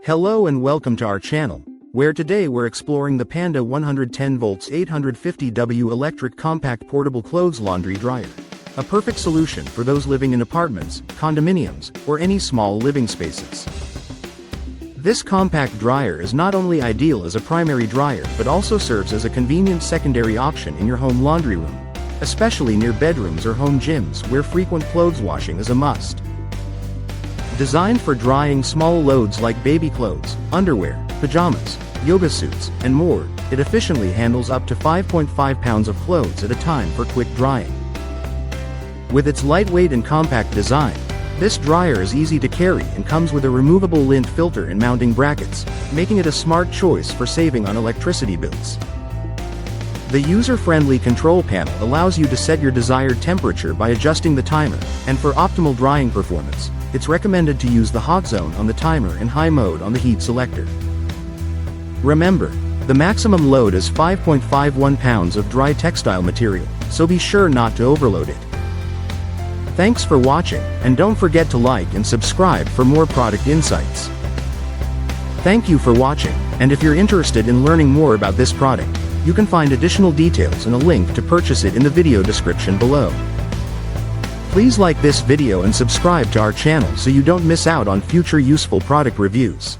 Hello and welcome to our channel, where today we're exploring the Panda 110V 850W electric compact portable clothes laundry dryer. A perfect solution for those living in apartments, condominiums, or any small living spaces. This compact dryer is not only ideal as a primary dryer but also serves as a convenient secondary option in your home laundry room, especially near bedrooms or home gyms where frequent clothes washing is a must. Designed for drying small loads like baby clothes, underwear, pajamas, yoga suits, and more, it efficiently handles up to 5.5 pounds of clothes at a time for quick drying. With its lightweight and compact design, this dryer is easy to carry and comes with a removable lint filter and mounting brackets, making it a smart choice for saving on electricity bills. The user-friendly control panel allows you to set your desired temperature by adjusting the timer, and for optimal drying performance, it's recommended to use the hot zone on the timer and high mode on the heat selector. Remember, the maximum load is 5.51 pounds of dry textile material, so be sure not to overload it. Thanks for watching, and don't forget to like and subscribe for more product insights. Thank you for watching, and if you're interested in learning more about this product, you can find additional details and a link to purchase it in the video description below. Please like this video and subscribe to our channel so you don't miss out on future useful product reviews.